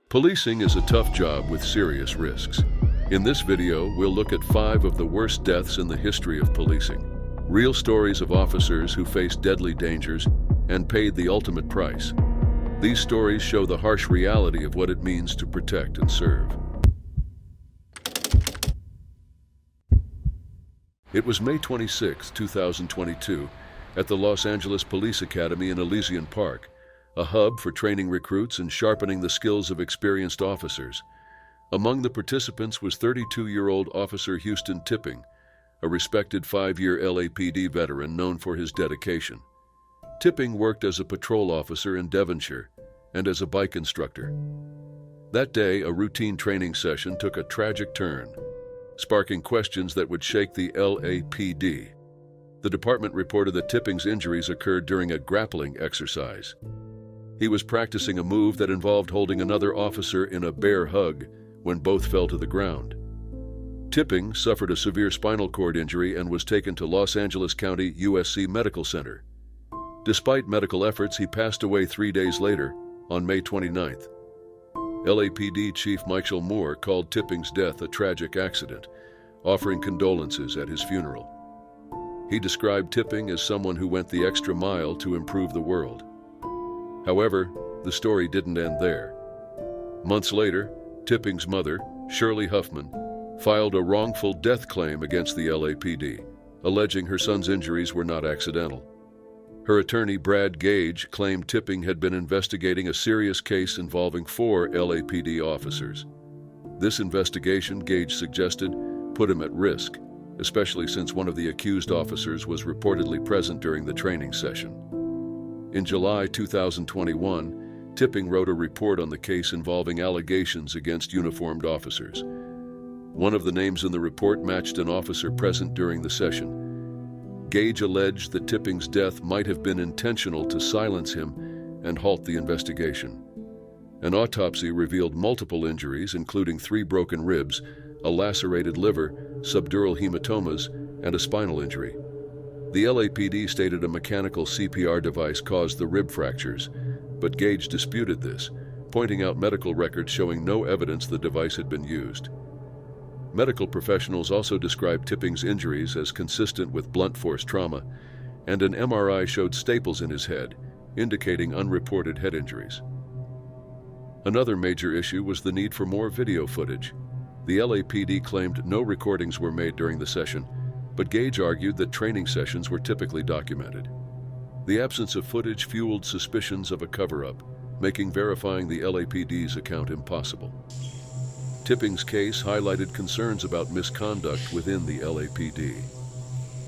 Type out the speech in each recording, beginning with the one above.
Policing is a tough job with serious risks. In this video, we'll look at 5 of the worst deaths in the history of policing. Real stories of officers who faced deadly dangers and paid the ultimate price. These stories show the harsh reality of what it means to protect and serve. It was May 26, 2022, at the Los Angeles Police Academy in Elysian Park, a hub for training recruits and sharpening the skills of experienced officers. Among the participants was 32-year-old Officer Houston Tipping, a respected 5-year LAPD veteran known for his dedication. Tipping worked as a patrol officer in Devonshire and as a bike instructor. That day, a routine training session took a tragic turn, sparking questions that would shake the LAPD. The department reported that Tipping's injuries occurred during a grappling exercise. He was practicing a move that involved holding another officer in a bear hug when both fell to the ground. Tipping suffered a severe spinal cord injury and was taken to Los Angeles County USC Medical Center. Despite medical efforts, he passed away 3 days later, on May 29th. LAPD Chief Michael Moore called Tipping's death a tragic accident, offering condolences at his funeral. He described Tipping as someone who went the extra mile to improve the world. However, the story didn't end there. Months later, Tipping's mother, Shirley Huffman, filed a wrongful death claim against the LAPD, alleging her son's injuries were not accidental. Her attorney, Brad Gage, claimed Tipping had been investigating a serious case involving 4 LAPD officers. This investigation, Gage suggested, put him at risk, especially since one of the accused officers was reportedly present during the training session. In July 2021, Tipping wrote a report on the case involving allegations against uniformed officers. One of the names in the report matched an officer present during the session. Gage alleged that Tipping's death might have been intentional to silence him and halt the investigation. An autopsy revealed multiple injuries, including 3 broken ribs, a lacerated liver, subdural hematomas, and a spinal injury. The LAPD stated a mechanical CPR device caused the rib fractures, but Gage disputed this, pointing out medical records showing no evidence the device had been used. Medical professionals also described Tipping's injuries as consistent with blunt force trauma, and an MRI showed staples in his head, indicating unreported head injuries. Another major issue was the need for more video footage. The LAPD claimed no recordings were made during the session, but Gage argued that training sessions were typically documented. The absence of footage fueled suspicions of a cover-up, making verifying the LAPD's account impossible. Tipping's case highlighted concerns about misconduct within the LAPD.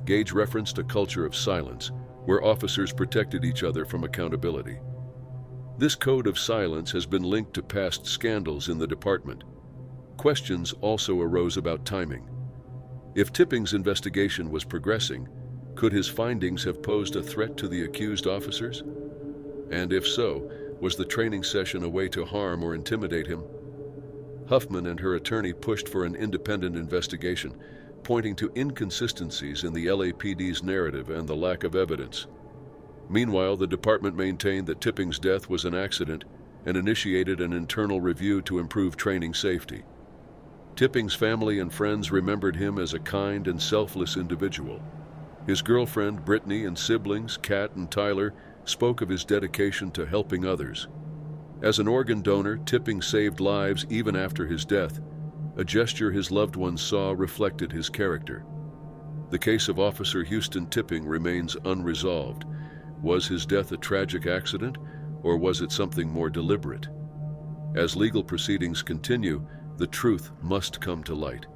Gage referenced a culture of silence, where officers protected each other from accountability. This code of silence has been linked to past scandals in the department. Questions also arose about timing. If Tipping's investigation was progressing, could his findings have posed a threat to the accused officers? And if so, was the training session a way to harm or intimidate him? Huffman and her attorney pushed for an independent investigation, pointing to inconsistencies in the LAPD's narrative and the lack of evidence. Meanwhile, the department maintained that Tipping's death was an accident and initiated an internal review to improve training safety. Tipping's family and friends remembered him as a kind and selfless individual. His girlfriend, Brittany, and siblings, Kat and Tyler, spoke of his dedication to helping others. As an organ donor, Tipping saved lives even after his death, a gesture his loved ones saw reflected his character. The case of Officer Houston Tipping remains unresolved. Was his death a tragic accident, or was it something more deliberate? As legal proceedings continue, the truth must come to light.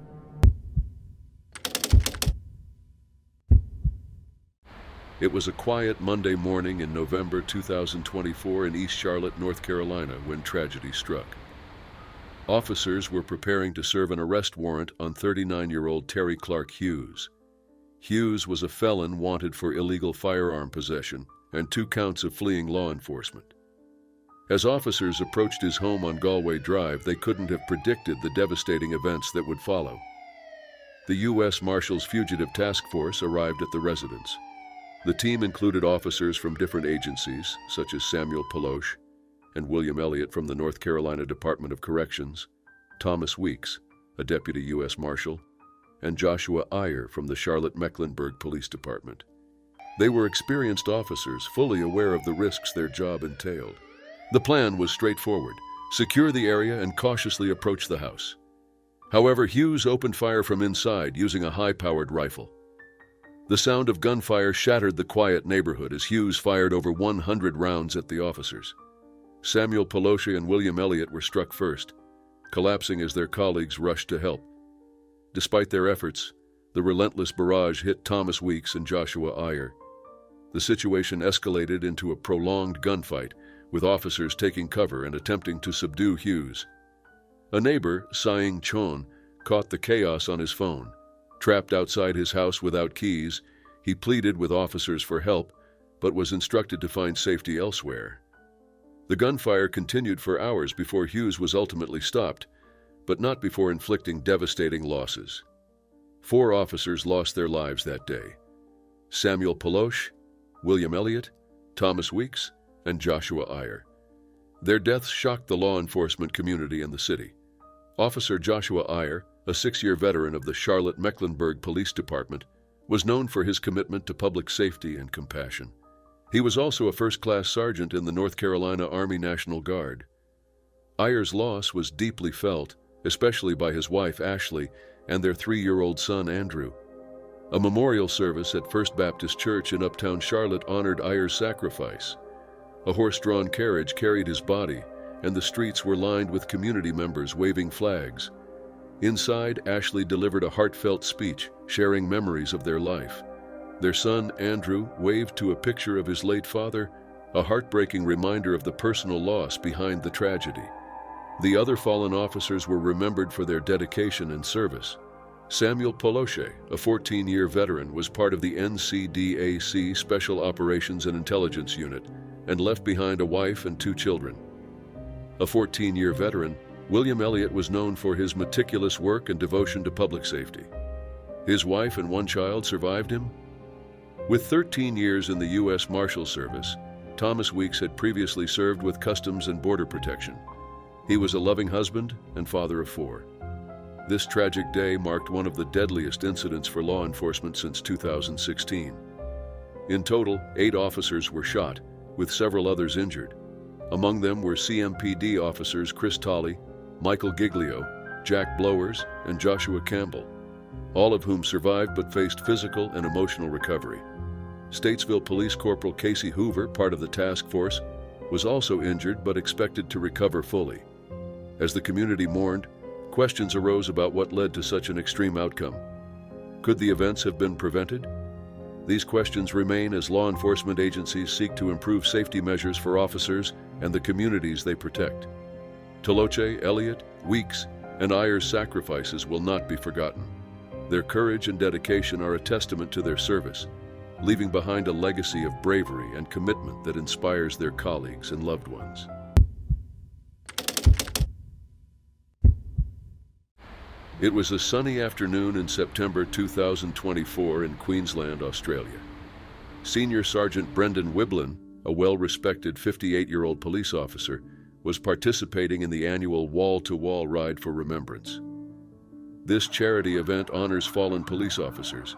It was a quiet Monday morning in November 2024 in East Charlotte, North Carolina, when tragedy struck. Officers were preparing to serve an arrest warrant on 39-year-old Terry Clark Hughes. Hughes was a felon wanted for illegal firearm possession and 2 counts of fleeing law enforcement. As officers approached his home on Galway Drive, they couldn't have predicted the devastating events that would follow. The U.S. Marshals Fugitive Task Force arrived at the residence. The team included officers from different agencies, such as Samuel Peloche, and William Elliott from the North Carolina Department of Corrections, Thomas Weeks, a deputy U.S. Marshal, and Joshua Iyer from the Charlotte-Mecklenburg Police Department. They were experienced officers, fully aware of the risks their job entailed. The plan was straightforward: secure the area and cautiously approach the house. However, Hughes opened fire from inside using a high-powered rifle. The sound of gunfire shattered the quiet neighborhood as Hughes fired over 100 rounds at the officers. Samuel Pelosi and William Elliott were struck first, collapsing as their colleagues rushed to help. Despite their efforts, the relentless barrage hit Thomas Weeks and Joshua Iyer. The situation escalated into a prolonged gunfight, with officers taking cover and attempting to subdue Hughes. A neighbor, Saing Chon, caught the chaos on his phone. Trapped outside his house without keys, he pleaded with officers for help, but was instructed to find safety elsewhere. The gunfire continued for hours before Hughes was ultimately stopped, but not before inflicting devastating losses. 4 officers lost their lives that day: Samuel Pelosi, William Elliott, Thomas Weeks, and Joshua Iyer. Their deaths shocked the law enforcement community and the city. Officer Joshua Iyer, a 6-year veteran of the Charlotte-Mecklenburg Police Department, was known for his commitment to public safety and compassion. He was also a first-class sergeant in the North Carolina Army National Guard. Iyer's loss was deeply felt, especially by his wife Ashley and their 3-year-old son Andrew. A memorial service at First Baptist Church in uptown Charlotte honored Iyer's sacrifice. A horse-drawn carriage carried his body, and the streets were lined with community members waving flags. Inside, Ashley delivered a heartfelt speech, sharing memories of their life. Their son, Andrew, waved to a picture of his late father, a heartbreaking reminder of the personal loss behind the tragedy. The other fallen officers were remembered for their dedication and service. Samuel Pelosi, a 14-year veteran, was part of the NCDAC Special Operations and Intelligence Unit and left behind a wife and 2 children. A 14-year veteran, William Elliott was known for his meticulous work and devotion to public safety. His wife and 1 child survived him. With 13 years in the U.S. Marshal Service, Thomas Weeks had previously served with Customs and Border Protection. He was a loving husband and father of 4. This tragic day marked one of the deadliest incidents for law enforcement since 2016. In total, 8 officers were shot, with several others injured. Among them were CMPD officers Chris Tolley, Michael Giglio, Jack Blowers, and Joshua Campbell, all of whom survived but faced physical and emotional recovery. Statesville Police Corporal Casey Hoover, part of the task force, was also injured but expected to recover fully. As the community mourned, questions arose about what led to such an extreme outcome. Could the events have been prevented? These questions remain as law enforcement agencies seek to improve safety measures for officers and the communities they protect. Pelosi, Elliott, Weeks, and Iyer's sacrifices will not be forgotten. Their courage and dedication are a testament to their service, leaving behind a legacy of bravery and commitment that inspires their colleagues and loved ones. It was a sunny afternoon in September 2024 in Queensland, Australia. Senior Sergeant Brendan Wiblin, a well-respected 58-year-old police officer, was participating in the annual Wall-to-Wall Ride for Remembrance. This charity event honors fallen police officers,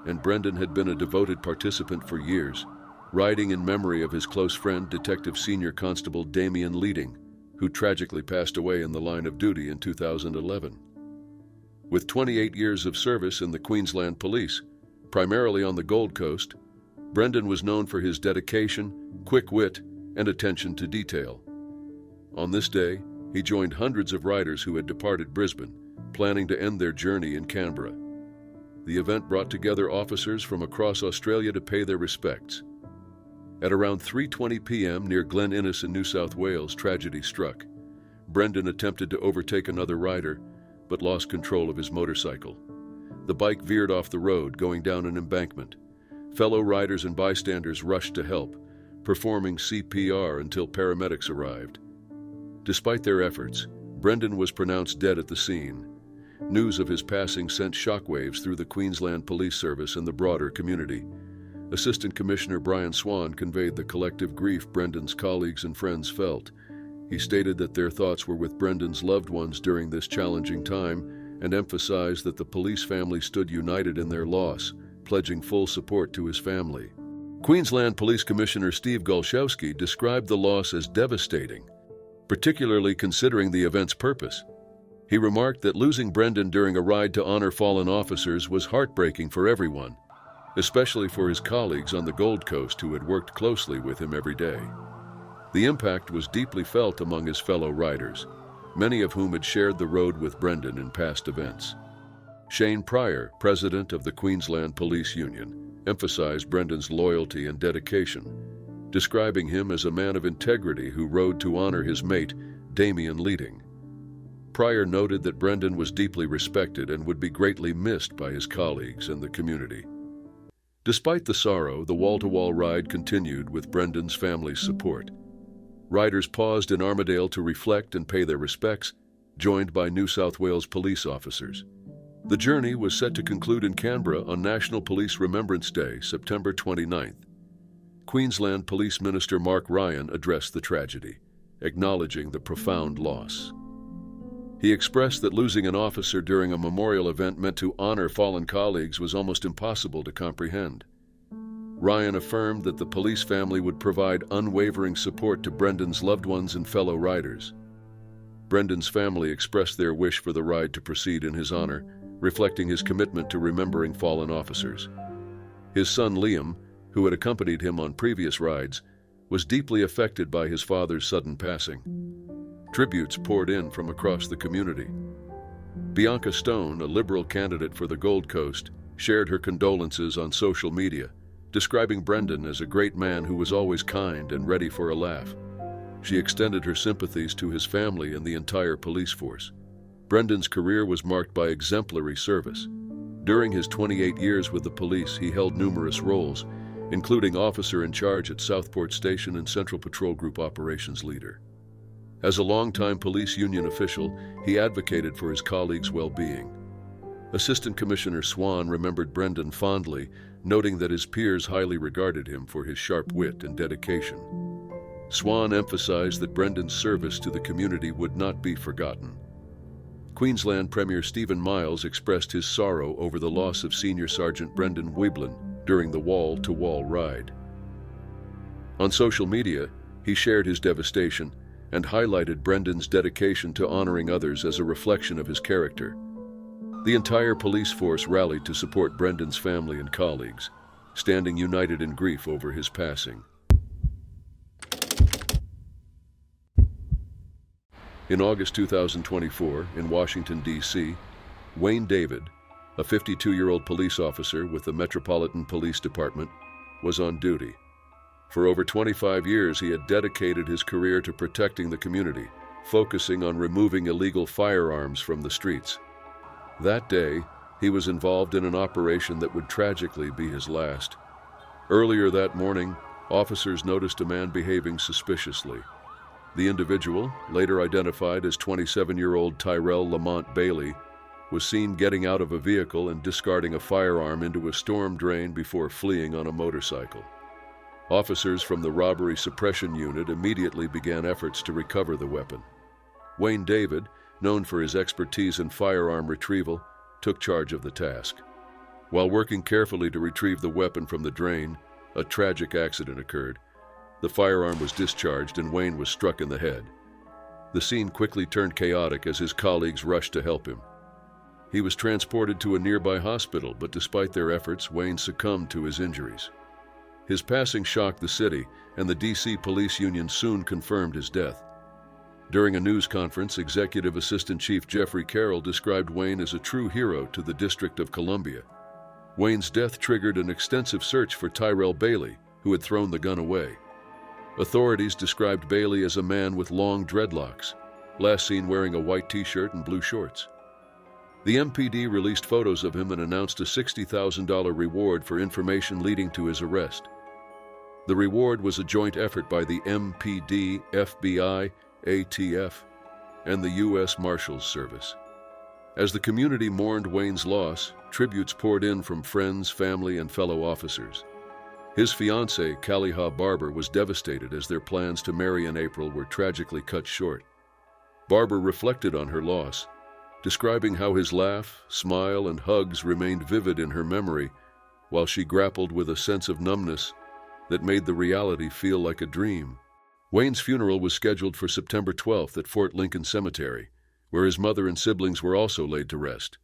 and Brendan had been a devoted participant for years, riding in memory of his close friend, Detective Senior Constable Damien Leading, who tragically passed away in the line of duty in 2011. With 28 years of service in the Queensland Police, primarily on the Gold Coast, Brendan was known for his dedication, quick wit, and attention to detail. On this day, he joined hundreds of riders who had departed Brisbane, planning to end their journey in Canberra. The event brought together officers from across Australia to pay their respects. At around 3:20 p.m. near Glen Innes in New South Wales, tragedy struck. Brendan attempted to overtake another rider, but lost control of his motorcycle. The bike veered off the road, going down an embankment. Fellow riders and bystanders rushed to help, performing CPR until paramedics arrived. Despite their efforts, Brendan was pronounced dead at the scene. News of his passing sent shockwaves through the Queensland Police Service and the broader community. Assistant Commissioner Brian Swan conveyed the collective grief Brendan's colleagues and friends felt, He stated that their thoughts were with Brendan's loved ones during this challenging time and emphasized that the police family stood united in their loss, pledging full support to his family. Queensland Police Commissioner Steve Golszewski described the loss as devastating, particularly considering the event's purpose. He remarked that losing Brendan during a ride to honor fallen officers was heartbreaking for everyone, especially for his colleagues on the Gold Coast who had worked closely with him every day. The impact was deeply felt among his fellow riders, many of whom had shared the road with Brendan in past events. Shane Pryor, president of the Queensland Police Union, emphasized Brendan's loyalty and dedication, describing him as a man of integrity who rode to honor his mate, Damien Leading. Pryor noted that Brendan was deeply respected and would be greatly missed by his colleagues and the community. Despite the sorrow, the wall-to-wall ride continued with Brendan's family's support. Riders paused in Armidale to reflect and pay their respects, joined by New South Wales police officers. The journey was set to conclude in Canberra on National Police Remembrance Day, September 29th. Queensland Police Minister Mark Ryan addressed the tragedy, acknowledging the profound loss. He expressed that losing an officer during a memorial event meant to honor fallen colleagues was almost impossible to comprehend. Ryan affirmed that the police family would provide unwavering support to Brendan's loved ones and fellow riders. Brendan's family expressed their wish for the ride to proceed in his honor, reflecting his commitment to remembering fallen officers. His son Liam, who had accompanied him on previous rides, was deeply affected by his father's sudden passing. Tributes poured in from across the community. Bianca Stone, a Liberal candidate for the Gold Coast, shared her condolences on social media, describing Brendan as a great man who was always kind and ready for a laugh. She extended her sympathies to his family and the entire police force. Brendan's career was marked by exemplary service. During his 28 years with the police, he held numerous roles, including officer in charge at Southport Station and Central Patrol Group operations leader. As a longtime police union official, he advocated for his colleagues' well-being. Assistant Commissioner Swan remembered Brendan fondly, noting that his peers highly regarded him for his sharp wit and dedication. Swan emphasized that Brendan's service to the community would not be forgotten. Queensland Premier Stephen Miles expressed his sorrow over the loss of Senior Sergeant Brendan Weblin during the wall-to-wall ride. On social media, he shared his devastation and highlighted Brendan's dedication to honoring others as a reflection of his character. The entire police force rallied to support Brendan's family and colleagues, standing united in grief over his passing. In August 2024, in Washington, D.C., Wayne David, a 52-year-old police officer with the Metropolitan Police Department, was on duty. For over 25 years, he had dedicated his career to protecting the community, focusing on removing illegal firearms from the streets. That day, he was involved in an operation that would tragically be his last. Earlier that morning, officers noticed a man behaving suspiciously. The individual, later identified as 27-year-old Tyrell Lamont Bailey, was seen getting out of a vehicle and discarding a firearm into a storm drain before fleeing on a motorcycle. Officers from the Robbery Suppression Unit immediately began efforts to recover the weapon. Wayne David, known for his expertise in firearm retrieval, took charge of the task. While working carefully to retrieve the weapon from the drain, a tragic accident occurred. The firearm was discharged and Wayne was struck in the head. The scene quickly turned chaotic as his colleagues rushed to help him. He was transported to a nearby hospital, but despite their efforts, Wayne succumbed to his injuries. His passing shocked the city, and the D.C. Police Union soon confirmed his death. During a news conference, Executive Assistant Chief Jeffrey Carroll described Wayne as a true hero to the District of Columbia. Wayne's death triggered an extensive search for Tyrell Bailey, who had thrown the gun away. Authorities described Bailey as a man with long dreadlocks, last seen wearing a white t-shirt and blue shorts. The MPD released photos of him and announced a $60,000 reward for information leading to his arrest. The reward was a joint effort by the MPD, FBI, ATF, and the U.S. Marshals Service. As the community mourned Wayne's loss, tributes poured in from friends, family, and fellow officers. His fiancée, Kaliha Barber, was devastated as their plans to marry in April were tragically cut short. Barber reflected on her loss, describing how his laugh, smile, and hugs remained vivid in her memory while she grappled with a sense of numbness that made the reality feel like a dream. Wayne's funeral was scheduled for September 12th at Fort Lincoln Cemetery, where his mother and siblings were also laid to rest.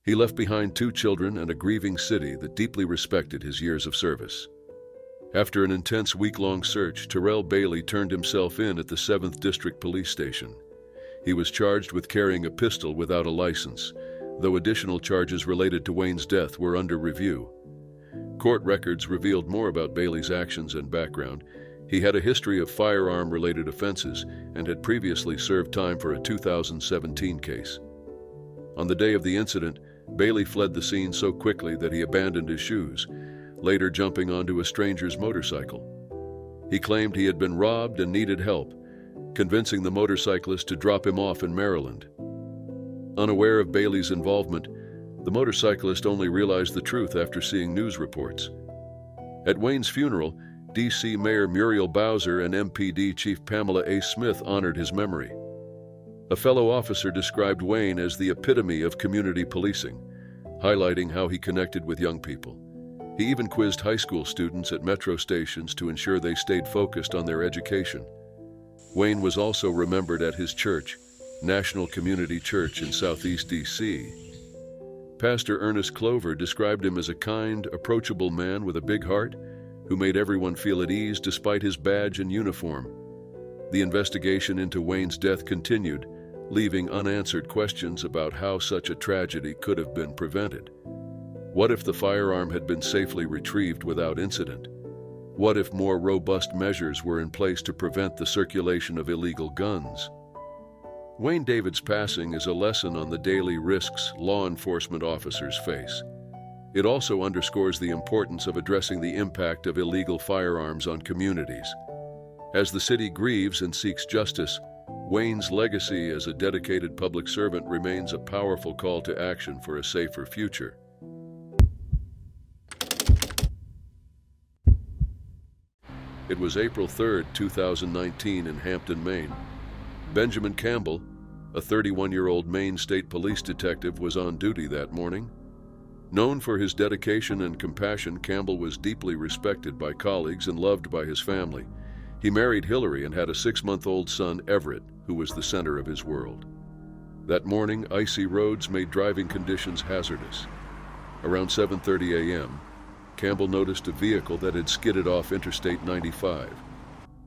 He left behind 2 children and a grieving city that deeply respected his years of service. After an intense week-long search, Terrell Bailey turned himself in at the 7th District Police Station. He was charged with carrying a pistol without a license, though additional charges related to Wayne's death were under review. Court records revealed more about Bailey's actions and background. He had a history of firearm-related offenses and had previously served time for a 2017 case. On the day of the incident, Bailey fled the scene so quickly that he abandoned his shoes, later jumping onto a stranger's motorcycle. He claimed he had been robbed and needed help, convincing the motorcyclist to drop him off in Maryland. Unaware of Bailey's involvement, the motorcyclist only realized the truth after seeing news reports. At Wayne's funeral, D.C. Mayor Muriel Bowser and MPD Chief Pamela A. Smith honored his memory. A fellow officer described Wayne as the epitome of community policing, highlighting how he connected with young people. He even quizzed high school students at metro stations to ensure they stayed focused on their education. Wayne was also remembered at his church, National Community Church in Southeast D.C. Pastor Ernest Clover described him as a kind, approachable man with a big heart who made everyone feel at ease despite his badge and uniform. The investigation into Wayne's death continued, leaving unanswered questions about how such a tragedy could have been prevented. What if the firearm had been safely retrieved without incident? What if more robust measures were in place to prevent the circulation of illegal guns? Wayne David's passing is a lesson on the daily risks law enforcement officers face. It also underscores the importance of addressing the impact of illegal firearms on communities. As the city grieves and seeks justice, Wayne's legacy as a dedicated public servant remains a powerful call to action for a safer future. It was April 3, 2019 in Hampton, Maine. Benjamin Campbell, a 31-year-old Maine State Police detective, was on duty that morning. Known for his dedication and compassion, Campbell was deeply respected by colleagues and loved by his family. He married Hillary and had a 6-month-old son, Everett, who was the center of his world. That morning, icy roads made driving conditions hazardous. Around 7:30 a.m., Campbell noticed a vehicle that had skidded off Interstate 95.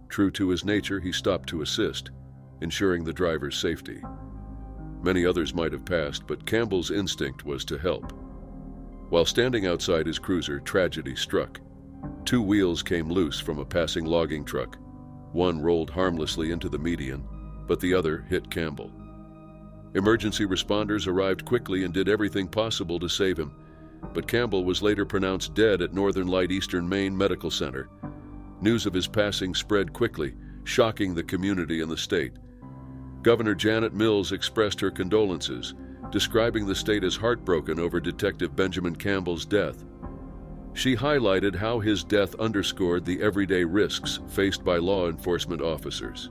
True to his nature, he stopped to assist, ensuring the driver's safety. Many others might have passed, but Campbell's instinct was to help. While standing outside his cruiser, tragedy struck. 2 wheels came loose from a passing logging truck. One rolled harmlessly into the median, but the other hit Campbell. Emergency responders arrived quickly and did everything possible to save him, but Campbell was later pronounced dead at Northern Light Eastern Maine Medical Center. News of his passing spread quickly, shocking the community and the state. Governor Janet Mills expressed her condolences, describing the state as heartbroken over Detective Benjamin Campbell's death. She highlighted how his death underscored the everyday risks faced by law enforcement officers.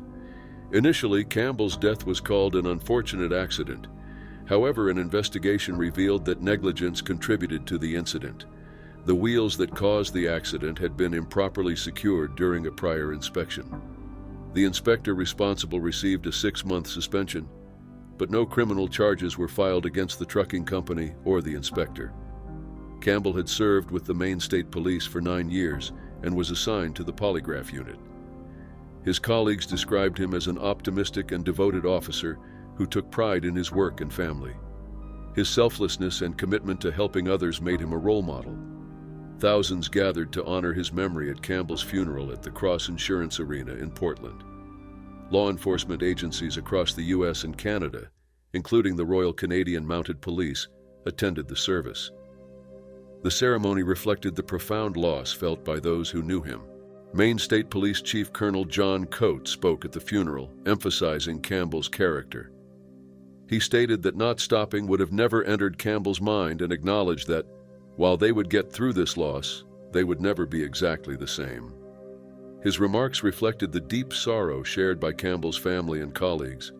Initially, Campbell's death was called an unfortunate accident. However, an investigation revealed that negligence contributed to the incident. The wheels that caused the accident had been improperly secured during a prior inspection. The inspector responsible received a 6-month suspension, but no criminal charges were filed against the trucking company or the inspector. Campbell had served with the Maine State Police for 9 years and was assigned to the polygraph unit. His colleagues described him as an optimistic and devoted officer who took pride in his work and family. His selflessness and commitment to helping others made him a role model. Thousands gathered to honor his memory at Campbell's funeral at the Cross Insurance Arena in Portland. Law enforcement agencies across the U.S. and Canada, including the Royal Canadian Mounted Police, attended the service. The ceremony reflected the profound loss felt by those who knew him. Maine State Police Chief Colonel John Coate spoke at the funeral, emphasizing Campbell's character. He stated that not stopping would have never entered Campbell's mind and acknowledged that, while they would get through this loss, they would never be exactly the same. His remarks reflected the deep sorrow shared by Campbell's family and colleagues.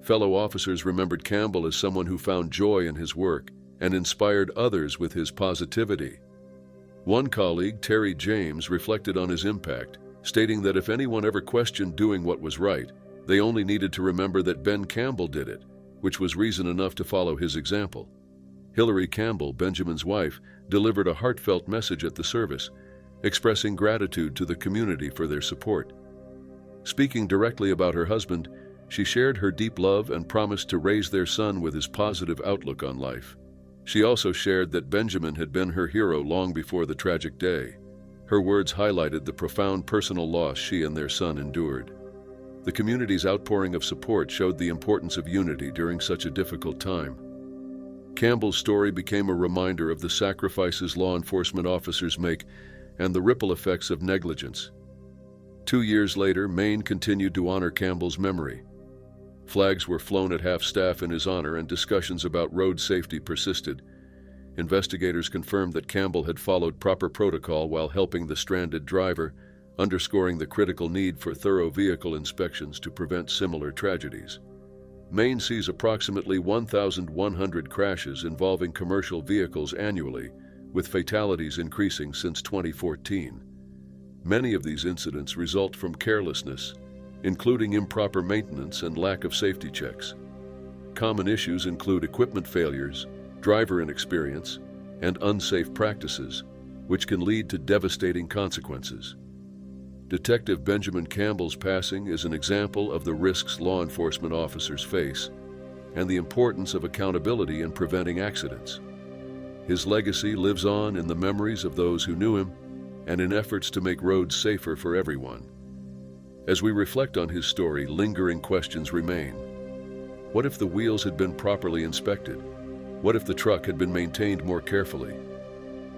Fellow officers remembered Campbell as someone who found joy in his work and inspired others with his positivity. One colleague, Terry James, reflected on his impact, stating that if anyone ever questioned doing what was right, they only needed to remember that Ben Campbell did it, which was reason enough to follow his example. Hillary Campbell, Benjamin's wife, delivered a heartfelt message at the service, expressing gratitude to the community for their support. Speaking directly about her husband, she shared her deep love and promised to raise their son with his positive outlook on life. She also shared that Benjamin had been her hero long before the tragic day. Her words highlighted the profound personal loss she and their son endured. The community's outpouring of support showed the importance of unity during such a difficult time. Campbell's story became a reminder of the sacrifices law enforcement officers make and the ripple effects of negligence. 2 years later, Maine continued to honor Campbell's memory. Flags were flown at half-staff in his honor and discussions about road safety persisted. Investigators confirmed that Campbell had followed proper protocol while helping the stranded driver, underscoring the critical need for thorough vehicle inspections to prevent similar tragedies. Maine sees approximately 1,100 crashes involving commercial vehicles annually, with fatalities increasing since 2014. Many of these incidents result from carelessness, including improper maintenance and lack of safety checks. Common issues include equipment failures, driver inexperience, and unsafe practices, which can lead to devastating consequences. Detective Benjamin Campbell's passing is an example of the risks law enforcement officers face and the importance of accountability in preventing accidents. His legacy lives on in the memories of those who knew him and in efforts to make roads safer for everyone. As we reflect on his story, lingering questions remain. What if the wheels had been properly inspected? What if the truck had been maintained more carefully?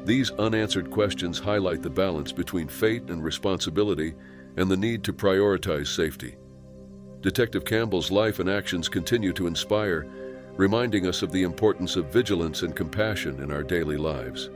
These unanswered questions highlight the balance between fate and responsibility and the need to prioritize safety. Detective Campbell's life and actions continue to inspire, reminding us of the importance of vigilance and compassion in our daily lives.